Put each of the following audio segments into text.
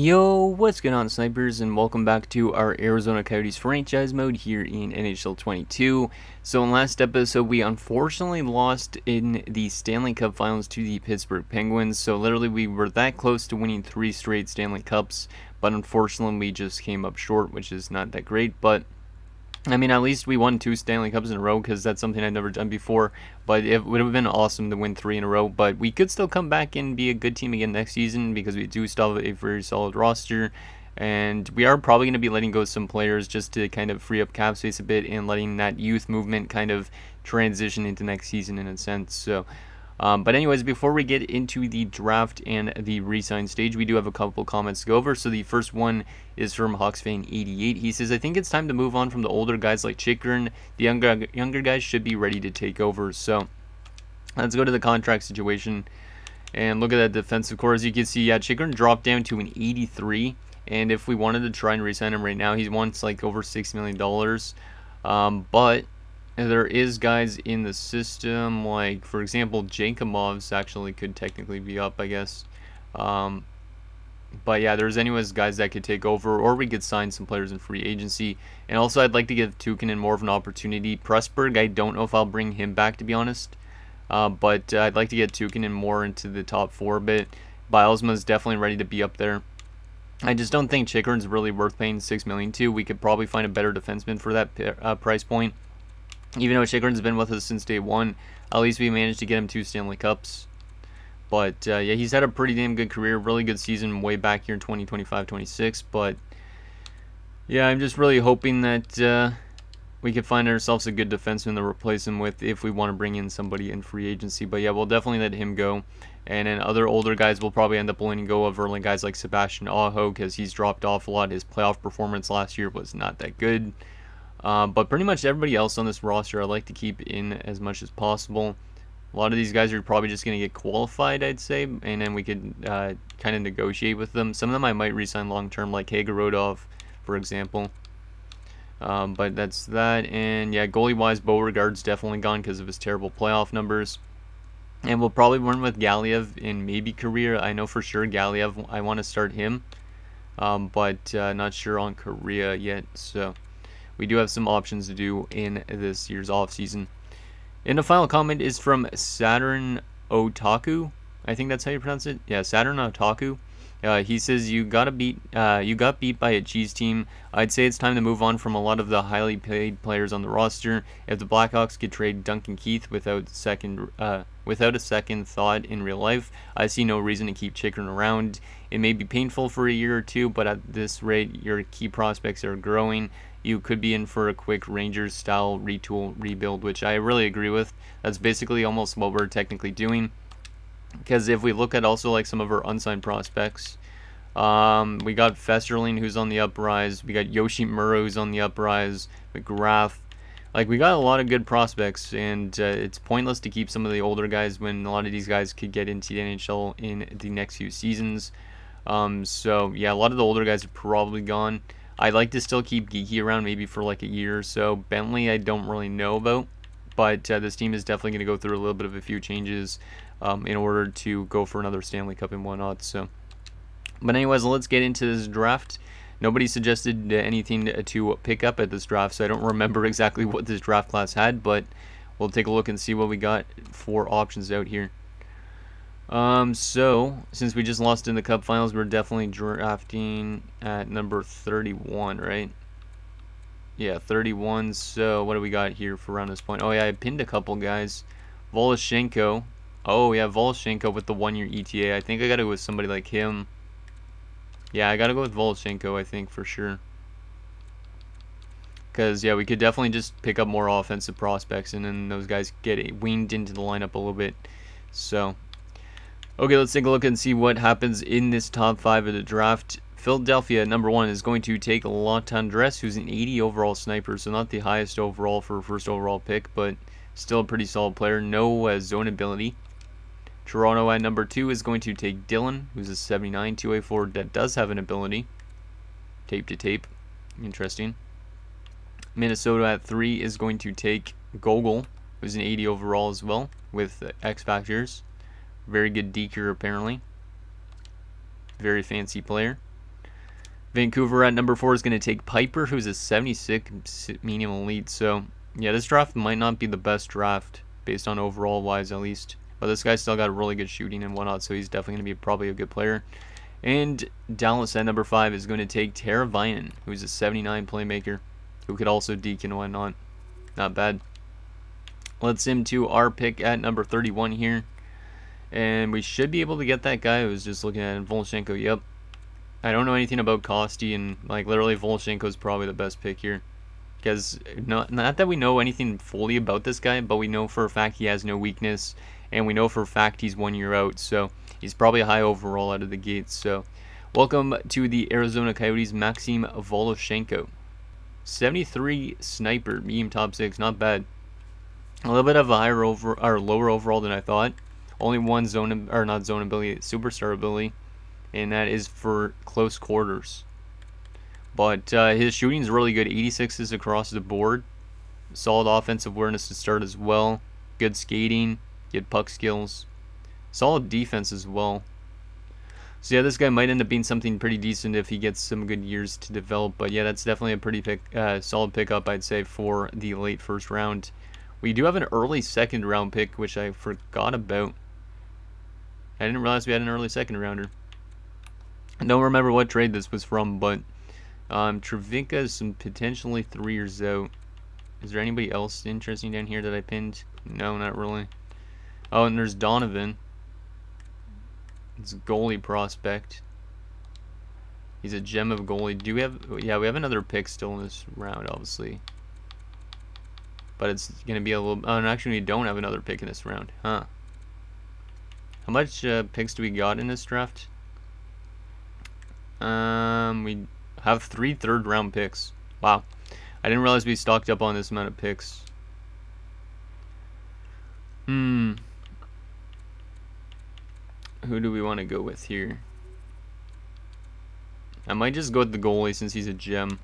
Yo, what's going on, snipers, and welcome back to our Arizona Coyotes franchise mode here in NHL 22. So in last episode, we unfortunately lost in the Stanley Cup Finals to the Pittsburgh Penguins. So literally, we were that close to winning 3 straight Stanley Cups, but unfortunately, we just came up short, which is not that great. But I mean, at least we won 2 Stanley Cups in a row, because that's something I've never done before. But it would have been awesome to win 3 in a row. But we could still come back and be a good team again next season, because we do still have a very solid roster. And we are probably going to be letting go some players just to kind of free up cap space a bit and letting that youth movement kind of transition into next season in a sense. So, but anyways, before we get into the draft and the resign stage, we do have a couple comments to go over. So the first one is from HawksFan88. He says, I think it's time to move on from the older guys like Chikrin. The younger guys should be ready to take over. So let's go to the contract situation and look at that defensive core. As you can see, yeah, Chikrin dropped down to an 83. And if we wanted to try and resign him right now, he wants like over $6 million. But there is guys in the system, like, for example, Jankomov's actually could technically be up, I guess. But yeah, there's anyways guys that could take over, or we could sign some players in free agency. And also, I'd like to give Tukinen more of an opportunity. Pressburg, I don't know if I'll bring him back, to be honest. But I'd like to get Tukinen more into the top 4 a bit. Bilesma's definitely ready to be up there. I just don't think Chikrin's really worth paying $6 million to. We could probably find a better defenseman for that price point. Even though Chikrin's been with us since day 1, at least we managed to get him 2 Stanley Cups. But yeah, he's had a pretty damn good career, really good season way back here in 2025-26. But yeah, I'm just really hoping that we could find ourselves a good defenseman to replace him with if we want to bring in somebody in free agency. But yeah, we'll definitely let him go. And then other older guys will probably end up letting go of early guys like Sebastian Aho, because he's dropped off a lot. His playoff performance last year was not that good. But pretty much everybody else on this roster I like to keep in as much as possible. A lot of these guys are probably just going to get qualified, I'd say, and then we could kind of negotiate with them. Some of them I might re-sign long-term, like Hagerodov, for example. But that's that. And yeah, goalie-wise, Beauregard's definitely gone because of his terrible playoff numbers. And we'll probably run with Galiev in maybe career. I know for sure Galiev, I want to start him. But not sure on Korea yet, so we do have some options to do in this year's offseason. And the final comment is from Saturn Otaku. I think that's how you pronounce it. Yeah, Saturn Otaku. He says, you got beat by a cheese team. I'd say it's time to move on from a lot of the highly paid players on the roster. If the Blackhawks could trade Duncan Keith without a second thought in real life, I see no reason to keep Chikrin around. It may be painful for a year or two, but at this rate, your key prospects are growing. You could be in for a quick Rangers-style retool rebuild, which I really agree with. That's basically almost what we're technically doing. Because if we look at also like some of our unsigned prospects, we got Festerling, who's on the uprise. We got Yoshimura, who's on the uprise. McGrath. Like, we got a lot of good prospects, and it's pointless to keep some of the older guys when a lot of these guys could get into the NHL in the next few seasons. So yeah, a lot of the older guys are probably gone. I'd like to still keep Geeky around maybe for like a year or so. Bentley I don't really know about, but this team is definitely going to go through a little bit of a few changes in order to go for another Stanley Cup and whatnot. So, but anyways, let's get into this draft. Nobody suggested anything to pick up at this draft, so I don't remember exactly what this draft class had, but we'll take a look and see what we got for options out here. So, since we just lost in the Cup Finals, we're definitely drafting at number 31, right? Yeah, 31. So, what do we got here for around this point? Oh, yeah, I pinned a couple guys. Voloshenko. Oh, yeah, Voloshenko with the 1-year ETA. I think I got to go with somebody like him. Yeah, I got to go with Voloshenko, I think, for sure. Because, yeah, we could definitely just pick up more offensive prospects, and then those guys get weaned into the lineup a little bit. So, okay, let's take a look and see what happens in this top 5 of the draft. Philadelphia, number 1, is going to take Longtime, who's an 80 overall sniper, so not the highest overall for a first overall pick, but still a pretty solid player. No zone ability. Toronto at number 2 is going to take Dylan, who's a 79 2A forward that does have an ability. Tape to tape. Interesting. Minnesota at 3 is going to take Gogol, who's an 80 overall as well, with X Factors. Very good deker, apparently. Very fancy player. Vancouver at number 4 is going to take Piper, who's a 76 medium elite. So, yeah, this draft might not be the best draft, based on overall wise at least. But this guy's still got really good shooting and whatnot, so he's definitely going to be probably a good player. And Dallas at number 5 is going to take Teravainen, who's a 79 playmaker, who could also deke and whatnot. Not bad. Let's into our pick at number 31 here. And we should be able to get that guy. I was just looking at him, Volchenko. Yep. I don't know anything about Kosti, and like literally Volchenko is probably the best pick here. Because not that we know anything fully about this guy, but we know for a fact he has no weakness. And we know for a fact he's 1 year out. So he's probably a high overall out of the gates. So welcome to the Arizona Coyotes, Maxim Voloshenko. 73 sniper, medium top 6, not bad. A little bit of a higher lower overall than I thought. Only one zone, or not zone ability, superstar ability, and that is for close quarters. But his shooting is really good. 86s across the board. Solid offensive awareness to start as well. Good skating, good puck skills. Solid defense as well. So yeah, this guy might end up being something pretty decent if he gets some good years to develop. But yeah, that's definitely a pretty solid pickup, I'd say, for the late first round. We do have an early second round pick, which I forgot about. I didn't realize we had an early second rounder. I don't remember what trade this was from, but Travinka is some potentially 3 years out. Is there anybody else interesting down here that I pinned? No, not really. Oh, and there's Donovan. It's a goalie prospect. He's a gem of goalie. Do we have... Yeah, we have another pick still in this round, obviously. But it's going to be a little... Oh, and actually, we don't have another pick in this round. Huh. How much picks do we got in this draft? We have 3 third-round picks. Wow. I didn't realize we stocked up on this amount of picks. Who do we want to go with here? I might just go with the goalie since he's a gem.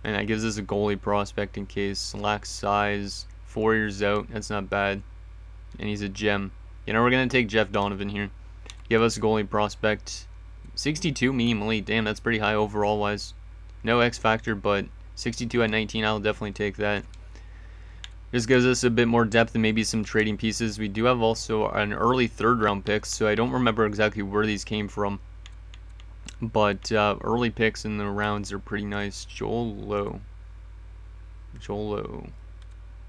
And that gives us a goalie prospect in case. Lacks size. 4 years out. That's not bad. And he's a gem. You know, we're going to take Jeff Donovan here. Give us a goalie prospect. 62 medium elite. Damn, that's pretty high overall wise. No X factor, but 62 at 19, I'll definitely take that. This gives us a bit more depth and maybe some trading pieces. We do have also an early third round pick, so I don't remember exactly where these came from. But early picks in the rounds are pretty nice. Joel Lowe.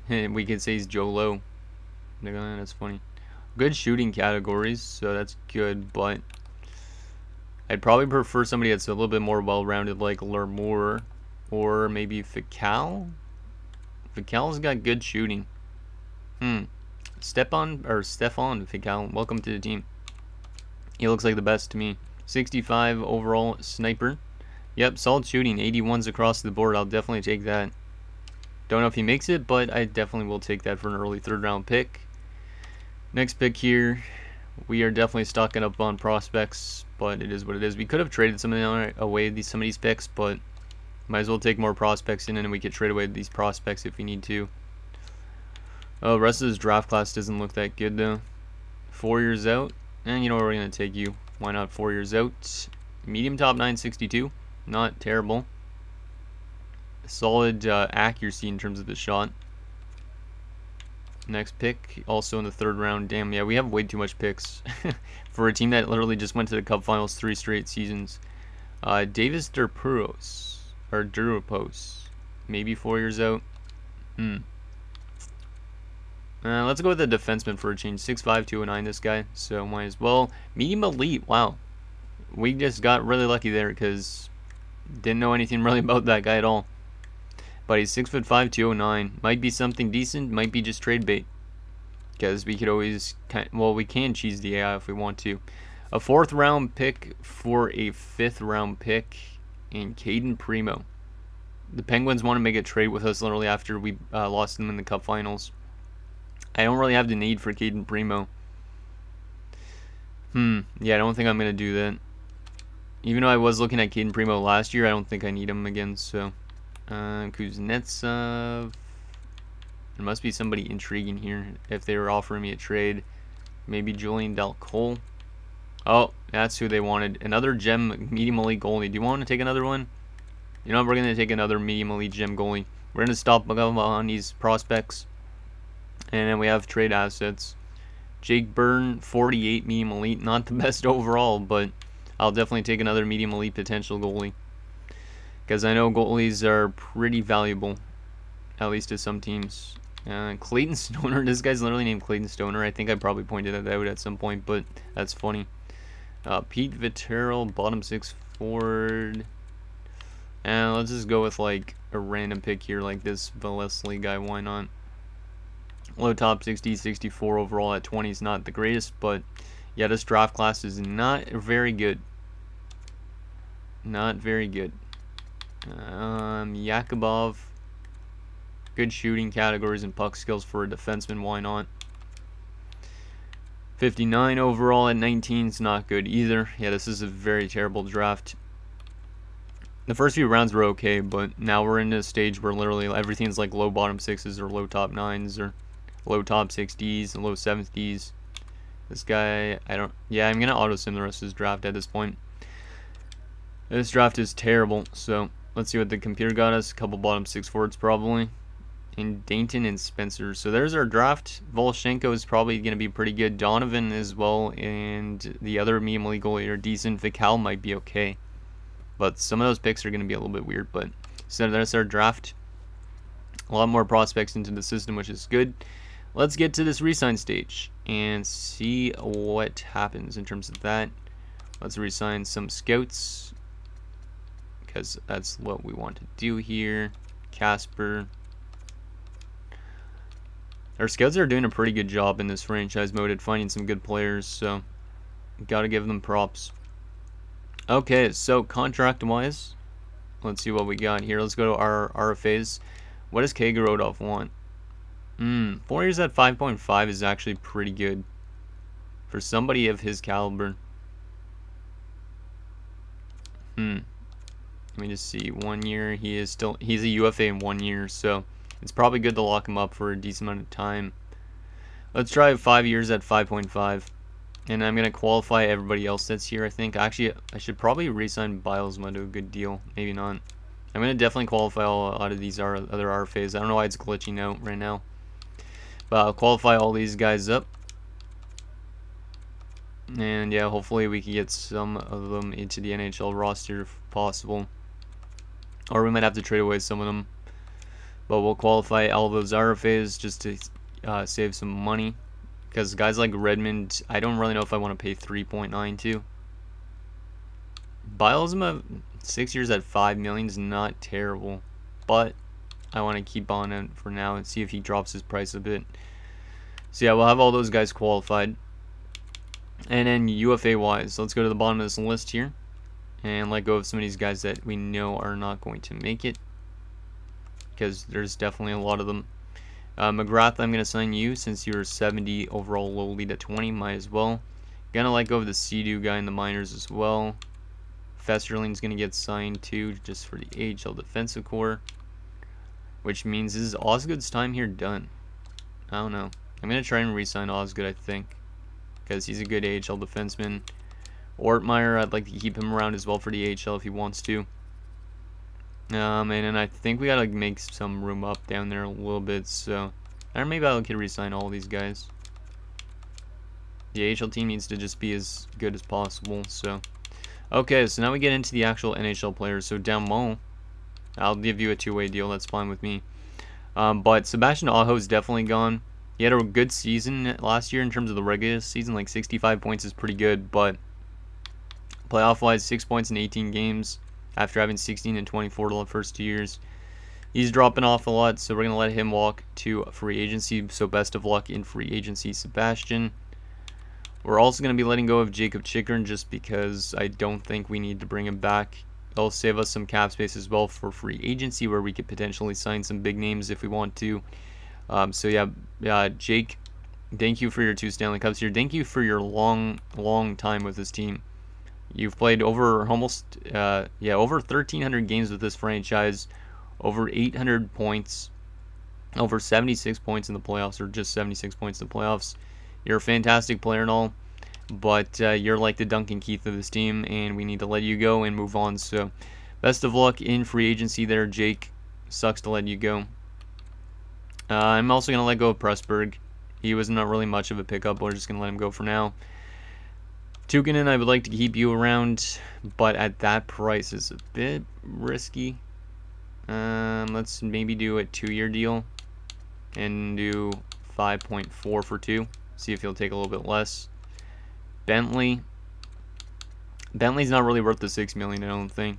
We could say he's Joe Lowe. That's funny. Good shooting categories, so that's good, but I'd probably prefer somebody that's a little bit more well-rounded, like Lermour or maybe Fical. Fical's got good shooting. Stefan Fical, welcome to the team. He looks like the best to me. 65 overall sniper. Yep, solid shooting. 81s across the board. I'll definitely take that. Don't know if he makes it, but I definitely will take that for an early third round pick. Next pick here. We are definitely stocking up on prospects, but it is what it is. We could have traded some of these picks, but might as well take more prospects in, and we could trade away these prospects if we need to. Oh, the rest of this draft class doesn't look that good though. 4 years out, and you know what, we're gonna take you. Why not 4 years out? Medium top 962, not terrible. Solid accuracy in terms of the shot. Next pick, also in the third round. Damn, yeah, we have way too much picks for a team that literally just went to the Cup Finals 3 straight seasons. Davis Durpos, or Durpos, maybe 4 years out. Let's go with the defenseman for a change. 6'5", 209, this guy, so might as well. Medium elite, wow. We just got really lucky there because didn't know anything really about that guy at all. But he's 6'5", 209. Might be something decent, might be just trade bait. Because we could always, well, we can cheese the AI if we want to. A 4th round pick for a 5th round pick in Caden Primo. The Penguins want to make a trade with us literally after we lost them in the Cup Finals. I don't really have the need for Caden Primo. Yeah, I don't think I'm going to do that. Even though I was looking at Caden Primo last year, I don't think I need him again, so... Kuznetsov. There must be somebody intriguing here if they were offering me a trade. Maybe Julian Delcole. Oh, that's who they wanted. Another gem medium elite goalie. Do you want to take another one? You know, we're going to take another medium elite gem goalie. We're going to stop on these prospects. And then we have trade assets. Jake Byrne, 48 medium elite. Not the best overall, but I'll definitely take another medium elite potential goalie. Because I know goalies are pretty valuable, at least to some teams. Clayton Stoner. This guy's literally named Clayton Stoner. I think I probably pointed that out at some point, but that's funny. Pete Vitero, bottom 6 forward. And let's just go with like a random pick here, like this Valesli guy. Why not? Low top 60, 64 overall at 20 is not the greatest, but yeah, this draft class is not very good. Not very good. Yakubov. Good shooting categories and puck skills for a defenseman. Why not? 59 overall at 19 is not good either. Yeah, this is a very terrible draft. The first few rounds were okay, but now we're in a stage where literally everything's like low bottom 6s or low top 9s or low top 60s and low 70s. This guy, yeah, I'm gonna auto sim the rest of his draft at this point. This draft is terrible, so let's see what the computer got us. A couple bottom 6 forwards probably. And Dainton and Spencer. So there's our draft. Volchenko is probably going to be pretty good. Donovan as well, and the other medium elite goalie are decent. Vical might be okay, but some of those picks are going to be a little bit weird. But so that's our draft. A lot more prospects into the system, which is good. Let's get to this resign stage and see what happens in terms of that. Let's resign some scouts because that's what we want to do here. Casper. Our scouts are doing a pretty good job in this franchise mode at finding some good players, so gotta give them props. Okay, so contract-wise, let's see what we got here. Let's go to our RFAs. What does Kagorodov want? 4 years at 5.5 is actually pretty good for somebody of his caliber. Let me just see. 1 year, he's a UFA in 1 year, so it's probably good to lock him up for a decent amount of time. Let's try 5 years at 5.5. And I'm going to qualify everybody else that's here, I think. Actually, I should probably re-sign Bilesma to a good deal. Maybe not. I'm going to definitely qualify a lot of these other RFAs. I don't know why it's glitching out right now. But I'll qualify all these guys up. And yeah, hopefully we can get some of them into the NHL roster if possible. Or we might have to trade away some of them. But we'll qualify all of those RFAs just to save some money. Because guys like Redmond, I don't really know if I want to pay 3.9 to. Bilesma, 6 years at 5 million is not terrible. But I want to keep on it for now and see if he drops his price a bit. So yeah, we'll have all those guys qualified. And then UFA wise, let's go to the bottom of this list here. And let go of some of these guys that we know are not going to make it. Because there's definitely a lot of them. McGrath, I'm going to sign you since you're 70 overall low lead at 20. Might as well. Gonna let go of the Sea-Doo guy in the minors as well. Festerling's going to get signed too, just for the AHL defensive core. Which means this is Osgood's time here done. I don't know. I'm going to try and re-sign Osgood, I think. Because he's a good AHL defenseman. Ortmeyer, I'd like to keep him around as well for the AHL if he wants to. And then I think we gotta make some room up down there a little bit, so or maybe I could resign all these guys. The AHL team needs to just be as good as possible. So okay, so now we get into the actual NHL players. So Damon, I'll give you a two-way deal. That's fine with me. But Sebastian Aho is definitely gone. He had a good season last year in terms of the regular season. Like 65 points is pretty good, but playoff-wise, 6 points in 18 games. After having 16 and 24 the first 2 years. He's dropping off a lot, so we're going to let him walk to free agency. So best of luck in free agency, Sebastian. We're also going to be letting go of Jacob Chikrin just because I don't think we need to bring him back. It'll save us some cap space as well for free agency where we could potentially sign some big names if we want to. So yeah, Jake, thank you for your 2 Stanley Cups here. Thank you for your long time with this team. You've played over over 1,300 games with this franchise, over 800 points, over 76 points in the playoffs, or just 76 points in the playoffs. You're a fantastic player and all. but you're like the Duncan Keith of this team, and we need to let you go and move on. So best of luck in free agency there, Jake. Sucks to let you go. I'm also going to let go of Pressburg. He was not really much of a pickup, but we're just going to let him go for now. Tukinen, I would like to keep you around, but at that price is a bit risky. Let's maybe do a 2-year deal and do 5.4 for 2. See if he'll take a little bit less. Bentley's not really worth the $6 million, I don't think.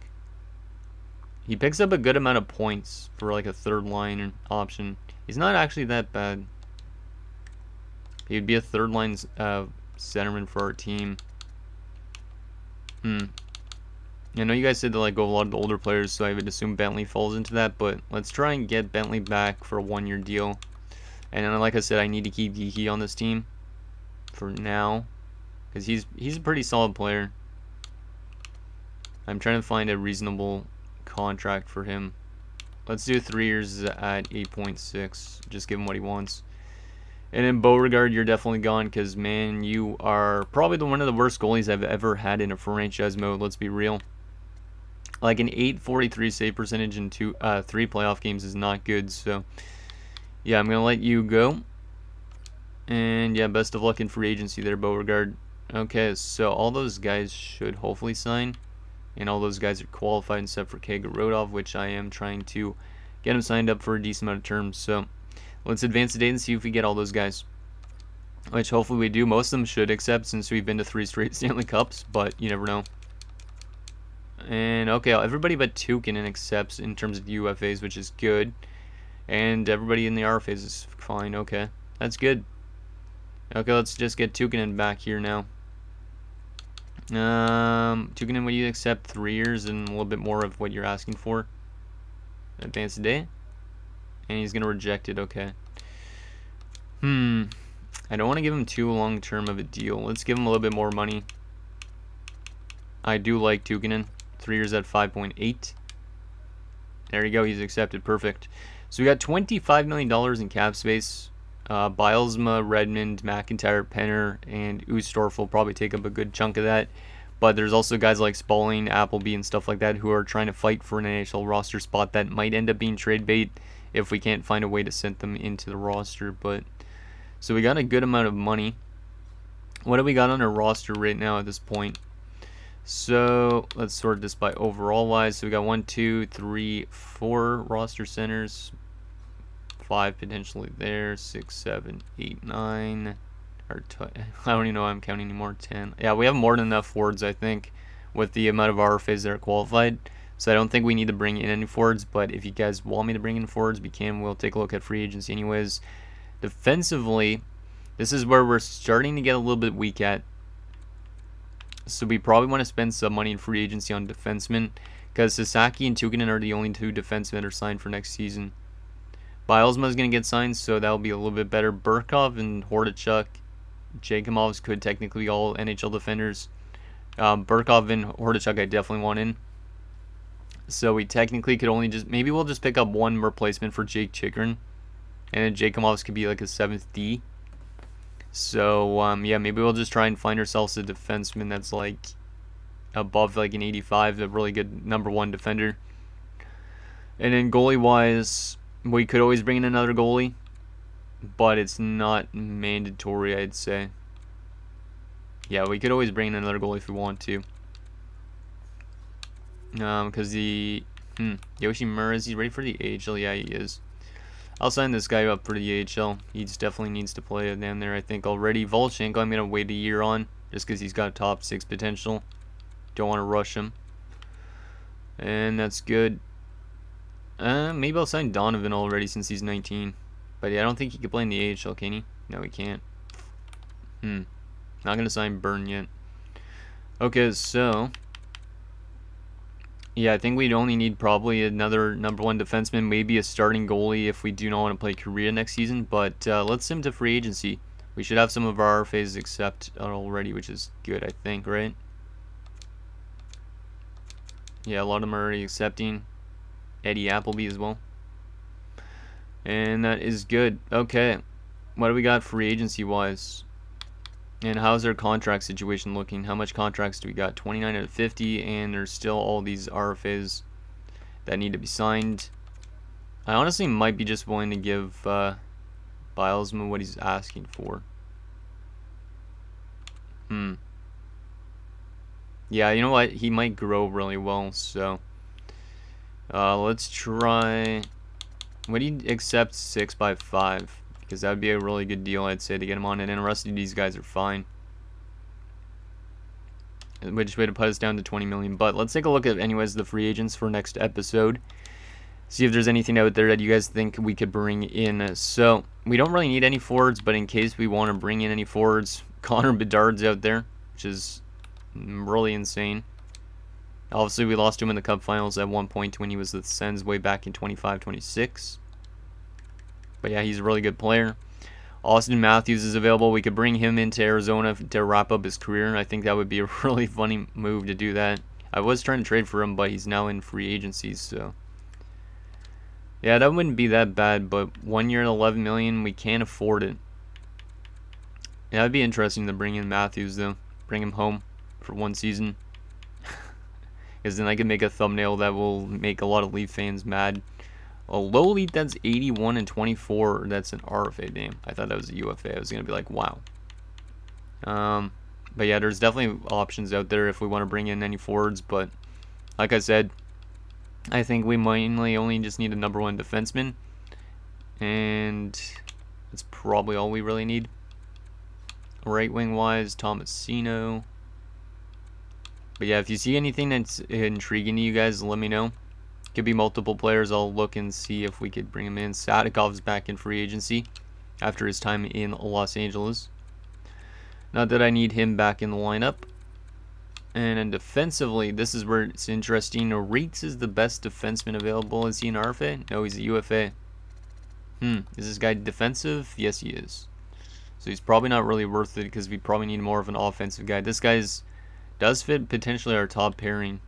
He picks up a good amount of points for like a third line option. He's not actually that bad. He would be a third line centerman for our team. I know you guys said to like go a lot of the older players, so I would assume Bentley falls into that, but let's try and get Bentley back for a 1-year deal. And then, like I said, I need to keep Geeky on this team for now, because he's a pretty solid player. I'm trying to find a reasonable contract for him. Let's do 3 years at 8.6. Just give him what he wants. And then Beauregard, you're definitely gone, because man, you are probably one of the worst goalies I've ever had in a franchise mode. Let's be real. Like an 843 save percentage in 3 playoff games is not good. So yeah, I'm gonna let you go. And yeah, best of luck in free agency there, Beauregard. Okay, so all those guys should hopefully sign, and all those guys are qualified except for Kagorodov, which I am trying to get him signed up for a decent amount of terms. So let's advance the date and see if we get all those guys, which hopefully we do. Most of them should accept, since we've been to 3 straight Stanley Cups, but you never know. And okay, everybody but Tukinen accepts in terms of UFAs, which is good. And everybody in the RFAs is fine. Okay, that's good. Okay, let's just get Tukinen back here now. Tukinen, will you accept 3 years and a little bit more of what you're asking for? Advance the day? And he's going to reject it. Okay. I don't want to give him too long term of a deal. Let's give him a little bit more money. I do like Tukinen. 3 years at 5.8. There you go. He's accepted. Perfect. So we got $25 million in cap space. Bilesma, Redmond, McIntyre, Penner, and Ustorf will probably take up a good chunk of that. But there's also guys like Spalling, Appleby, and stuff like that who are trying to fight for an NHL roster spot that might end up being trade bait if we can't find a way to send them into the roster. But so we got a good amount of money. What do we got on our roster right now at this point? So let's sort this by overall wise. So we got 1, 2, 3, 4 roster centers, 5 potentially there, 6, 7, 8, 9. Or I don't even know why I'm counting anymore. 10. Yeah, we have more than enough forwards, I think, with the amount of RFAs that are qualified. So I don't think we need to bring in any forwards. But if you guys want me to bring in forwards, we can. We'll take a look at free agency anyways. Defensively, this is where we're starting to get a little bit weak at. So we probably want to spend some money in free agency on defensemen, because Sasaki and Tukinen are the only 2 defensemen that are signed for next season. Bilesma is going to get signed, so that'll be a little bit better. Burkov and Hordichuk, Jakimovs could technically be all NHL defenders. Burkov and Hordichuk I definitely want in. So we technically could only maybe we'll just pick up 1 replacement for Jake Chikrin, and then Jakimovs could be like a 7th D. So yeah, maybe we'll just try and find ourselves a defenseman that's like above like an 85, a really good #1 defender. And then goalie wise, we could always bring in another goalie, but it's not mandatory, I'd say. Yeah, we could always bring in another goalie if we want to. Because the Yoshimura, is he ready for the AHL? Yeah, he is. I'll sign this guy up for the AHL. He just definitely needs to play down there, I think, already. Volchenko, I'm going to wait a year on, just because he's got top 6 potential. Don't want to rush him. And that's good. Maybe I'll sign Donovan already since he's 19. But yeah, I don't think he can play in the AHL, can he? No, he can't. Not going to sign Byrne yet. Okay, so yeah, I think we'd only need probably another #1 defenseman, maybe a starting goalie if we do not want to play Korea next season. But let's send him to free agency. We should have some of our RFAs accept already, which is good, I think, right? Yeah, a lot of them are already accepting. Eddie Appleby as well. And that is good. Okay, what do we got free agency wise? And how's our contract situation looking? How much contracts do we got? 29 out of 50, and there's still all these RFAs that need to be signed. I honestly might be just willing to give Bilesman what he's asking for. Yeah, you know what? He might grow really well, so let's try. Would he accept 6x5? Because that would be a really good deal, I'd say, to get him on. And then the rest of these guys are fine. Which way to put us down to 20 million. But let's take a look at, anyways, the free agents for next episode. See if there's anything out there that you guys think we could bring in. So, we don't really need any forwards, but in case we want to bring in any forwards, Connor Bedard's out there, which is really insane. Obviously, we lost to him in the Cup Finals at one point when he was with the Sens way back in 25-26. But yeah, he's a really good player. Austin Matthews is available. We could bring him into Arizona to wrap up his career. I think that would be a really funny move to do that. I was trying to trade for him, but he's now in free agency, so yeah, that wouldn't be that bad. But 1 year at 11 million, we can't afford it. Yeah, that'd be interesting to bring in Matthews though. Bring him home for 1 season. Because then I can make a thumbnail that will make a lot of Leaf fans mad. A low lead that's 81 and 24. That's an RFA, damn. I thought that was a UFA. I was going to be like, wow. But yeah, there's definitely options out there if we want to bring in any forwards. But like I said, I think we mainly only just need a #1 defenseman. And that's probably all we really need. Right wing wise, Tomasino. But yeah, if you see anything that's intriguing to you guys, let me know. Could be multiple players. I'll look and see if we could bring him in. Sadikov's back in free agency after his time in Los Angeles. Not that I need him back in the lineup. And then defensively, this is where it's interesting. Reitz is the best defenseman available. Is he an RFA? No, he's a UFA. Is this guy defensive? Yes, he is. So he's probably not really worth it because we probably need more of an offensive guy. This guy's does fit potentially our top pairing.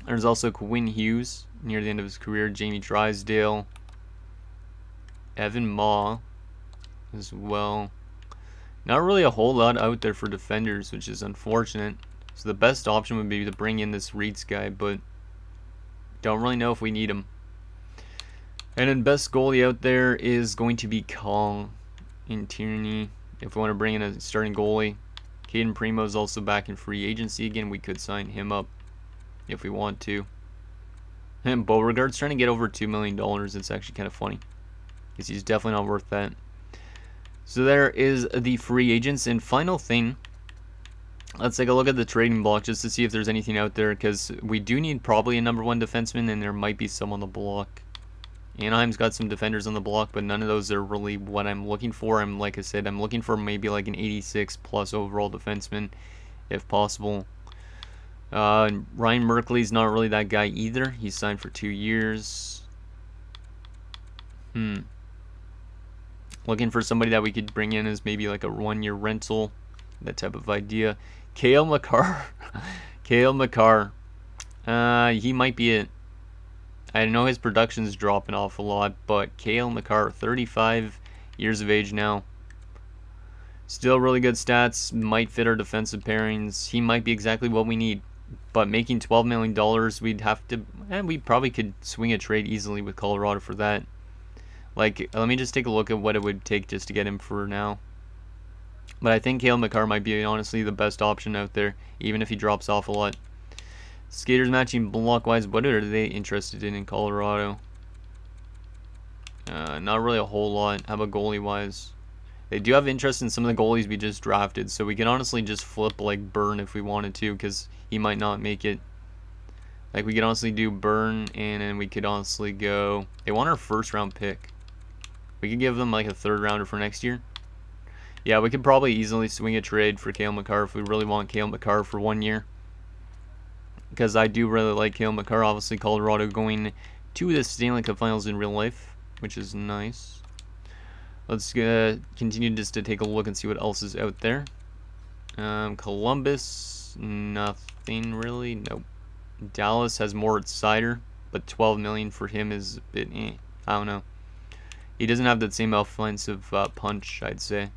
There's also Quinn Hughes near the end of his career. Jamie Drysdale. Evan Maw as well. Not really a whole lot out there for defenders, which is unfortunate. So the best option would be to bring in this Reitz guy, but don't really know if we need him. And then best goalie out there is going to be Kong in Tierney. If we want to bring in a starting goalie. Caden Primo is also back in free agency again. We could sign him up if we want to. And Beauregard's trying to get over $2 million. It's actually kind of funny because he's definitely not worth that. So there is the free agents. And final thing, let's take a look at the trading block just to see if there's anything out there, because we do need probably a #1 defenseman, and there might be some on the block. Anaheim's got some defenders on the block, but none of those are really what I'm looking for. Like I said, I'm looking for maybe like an 86 plus overall defenseman, if possible. Ryan Merkley's not really that guy either. He's signed for 2 years. Looking for somebody that we could bring in as maybe like a 1-year rental, that type of idea. Cale Makar. Cale Makar. He might be it. I know his production's dropping off a lot, but Cale Makar, 35 years of age now. Still really good stats, might fit our defensive pairings. He might be exactly what we need. But making $12 million, we'd have to, and we probably could swing a trade easily with Colorado for that. Like, let me just take a look at what it would take just to get him for now. But I think Cale Makar might be honestly the best option out there, even if he drops off a lot. Skaters matching block-wise, what are they interested in Colorado? Not really a whole lot. How about goalie-wise? They do have interest in some of the goalies we just drafted, so we can honestly just flip like Byrne if we wanted to, because he might not make it. Like, we could honestly do Byrne, and then we could honestly go... They want our first-round pick. We could give them like a 3rd rounder for next year. Yeah, we could probably easily swing a trade for Cale Makar if we really want Cale Makar for 1 year. Because I do really like Cale Makar. Obviously, Colorado going to the Stanley Cup Finals in real life, which is nice. Let's continue just to take a look and see what else is out there. Columbus, nothing really. Nope. Dallas has more at Cider, but 12 million for him is a bit. I don't know. He doesn't have that same offensive punch, I'd say.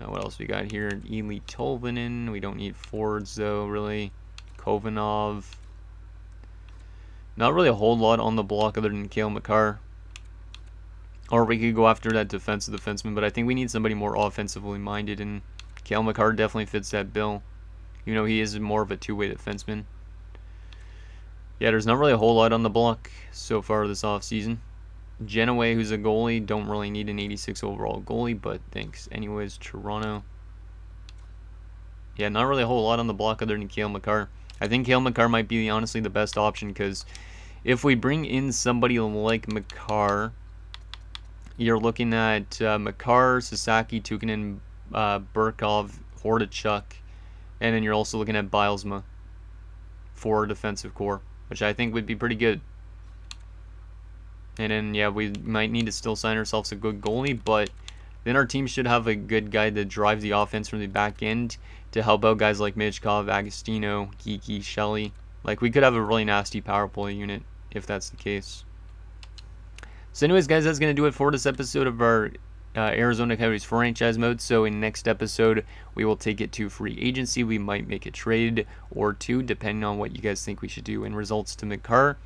What else we got here? Ely Tolvanen. We don't need forwards though, really. Kovanov. Not really a whole lot on the block other than Cale Makar. Or we could go after that defensive defenseman, but I think we need somebody more offensively minded, and Cale Makar definitely fits that bill. You know, he is more of a two-way defenseman. Yeah, there's not really a whole lot on the block so far this offseason. Genoway, who's a goalie, don't really need an 86 overall goalie, but thanks. Anyways, Toronto. Yeah, not really a whole lot on the block other than Cale Makar. I think Cale Makar might be honestly the best option, because if we bring in somebody like Makar, you're looking at Makar, Sasaki, Tukinen, Burkov, Hordachuk, and then you're also looking at Bilesma for defensive core, which I think would be pretty good. And then, yeah, we might need to still sign ourselves a good goalie, but then our team should have a good guy that drives the offense from the back end to help out guys like Michkov, Agostino, Geeky, Shelley. Like, we could have a really nasty power play unit if that's the case. So anyways, guys, that's going to do it for this episode of our Arizona Coyotes franchise mode. So in next episode, we will take it to free agency. We might make a trade or two, depending on what you guys think we should do in results to Makar.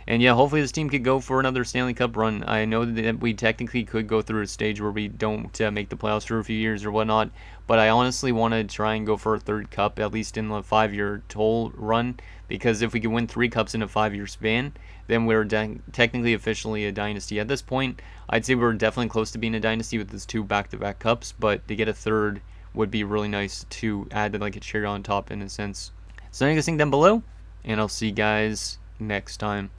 And yeah, hopefully this team could go for another Stanley Cup run. I know that we technically could go through a stage where we don't make the playoffs for a few years or whatnot, but I honestly want to try and go for a third cup, at least in the 5-year total run, because if we can win 3 cups in a 5-year span, then we're technically officially a dynasty. At this point, I'd say we're definitely close to being a dynasty with these 2 back-to-back cups, but to get a third would be really nice to add like a cherry on top in a sense. So anything down below, and I'll see you guys next time.